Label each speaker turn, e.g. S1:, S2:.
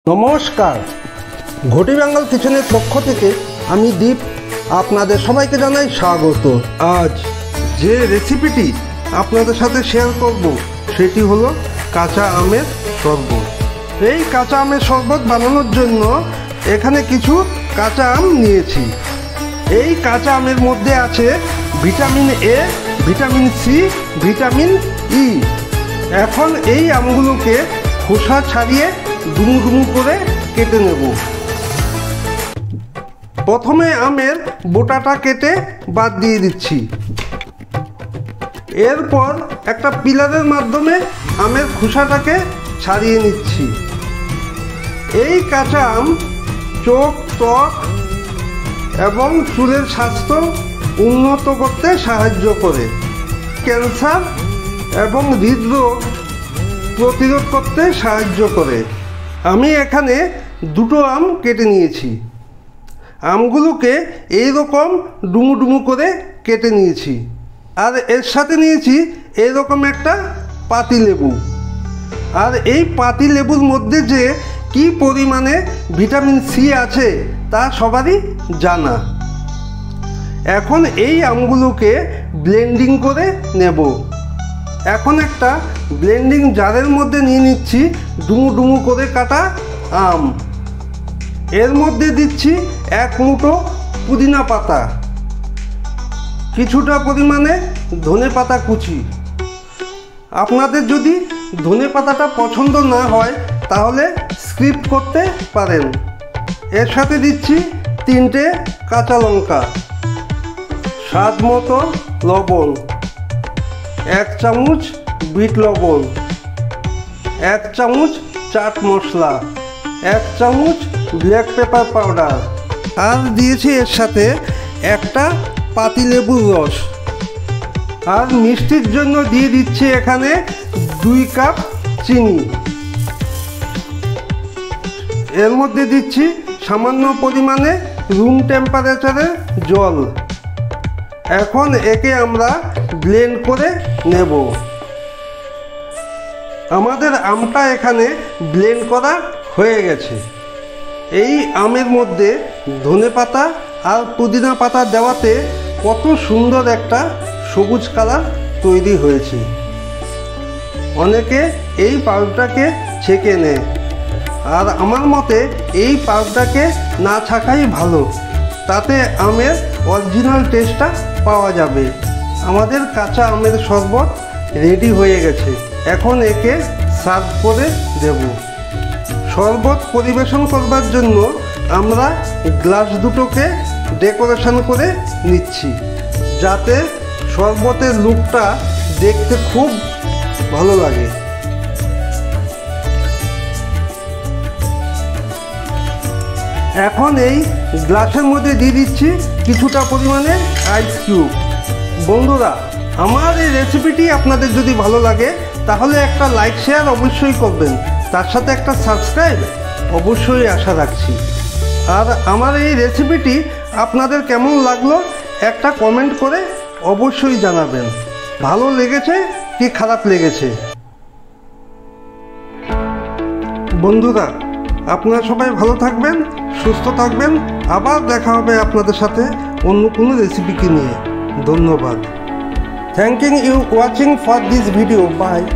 S1: নমস্কার, ঘটি বেঙ্গল কিচেনের পক্ষ থেকে আমি দীপ আপনাদের সবাইকে জানাই স্বাগত। আজ যে রেসিপিটি আপনাদের সাথে শেয়ার করব সেটি হলো কাঁচা আমের শরবত। এই কাঁচা আমের শরবত বানানোর জন্য এখানে কিছু কাঁচা আম নিয়েছি। এই কাঁচা আমের মধ্যে আছে vitamin A, vitamin C, vitamin E. এখন এই আমগুলোকে খোসা ছাড়িয়ে ডুমু ডুমু করে কেটে নেব। প্রথমে আমের বোটাটা কেটে বাদ দিয়ে দিচ্ছি। এরপর একটা পিলারের মাধ্যমে আমের খোসাটাকে ছাড়িয়ে নিচ্ছি। এই কাঁচা আম চোখ, ত্বক এবং চুলের স্বাস্থ্য উন্নত করতে সাহায্য করে, ক্যান্সার এবং হৃদরোগ প্রতিরোধ করতে সাহায্য করে। আমি এখানে দুটো আম কেটে নিয়েছি। আমগুলোকে এইরকম ডুমু ডুমু করে কেটে নিয়েছি। আর এর সাথে নিয়েছি এইরকম একটা পাতিলেবু। আর এই পাতিলেবুর মধ্যে যে কি পরিমাণে ভিটামিন সি আছে তা সবারই জানা। এখন এই আমগুলোকে ব্লেন্ডিং করে নেব। এখন একটা ব্লেন্ডিং জারের মধ্যে নিয়ে নিচ্ছি ডুমু ডুমু করে কাটা আম। এর মধ্যে দিচ্ছি এক মুঠো পুদিনা পাতা, কিছুটা পরিমাণে ধনে পাতা কুচি। আপনাদের যদি ধনে পাতাটা পছন্দ না হয় তাহলে স্কিপ করতে পারেন। এর সাথে দিচ্ছি 3টে কাঁচা লঙ্কা, স্বাদ মতো লবণ, 1 চামচ বিট লবণ, 1 চামচ চাট মশলা, 1 চামচ ব্ল্যাক পেপার পাউডার, আর দিয়েছি এর সাথে একটা পাতিলেবুর রস। আর মিষ্টির জন্য দিয়ে দিচ্ছি এখানে 2 কাপ চিনি। এর মধ্যে দিচ্ছি সামান্য পরিমাণে রুম টেম্পারেচারের জল। এখন একে আমরা ব্লেন্ড করে নেব। আমাদের আমটা এখানে ব্লেন্ড করা হয়ে গেছে। এই আমের মধ্যে ধনে পাতা আর পুদিনা পাতা দেওয়াতে কত সুন্দর একটা সবুজ কালার তৈরি হয়েছে। অনেকে এই পাউডারটাকে ছেঁকে নেয়, আর আমার মতে এই পাউডারটাকে না ছাকাই ভালো। তাতে আমের অরিজিনাল টেস্টটা পাওয়া যাবে। আমাদের কাঁচা আমের শরবত রেডি হয়ে গেছে। এখন একে সার্ভ করে দেব। শরবত পরিবেশন করবার জন্য আমরা গ্লাস দুটোকে ডেকোরেশন করে নিচ্ছি, যাতে শরবতের লুকটা দেখতে খুব ভালো লাগে। এখন এই গ্লাসের মধ্যে দিয়ে দিচ্ছি কিছুটা পরিমাণে আইস কিউব। বন্ধুরা, আমার এই রেসিপিটি আপনাদের যদি ভালো লাগে তাহলে একটা লাইক শেয়ার অবশ্যই করবেন, তার সাথে একটা সাবস্ক্রাইব অবশ্যই আশা রাখছি। আর আমার এই রেসিপিটি আপনাদের কেমন লাগলো একটা কমেন্ট করে অবশ্যই জানাবেন। ভালো লেগেছে কি খারাপ লেগেছে। বন্ধুরা, আপনারা সবাই ভালো থাকবেন, সুস্থ থাকবেন। আবার দেখা হবে আপনাদের সাথে অন্য কোনো রেসিপিকে নিয়ে। ধন্যবাদ। Thanking you watching for this video. Bye.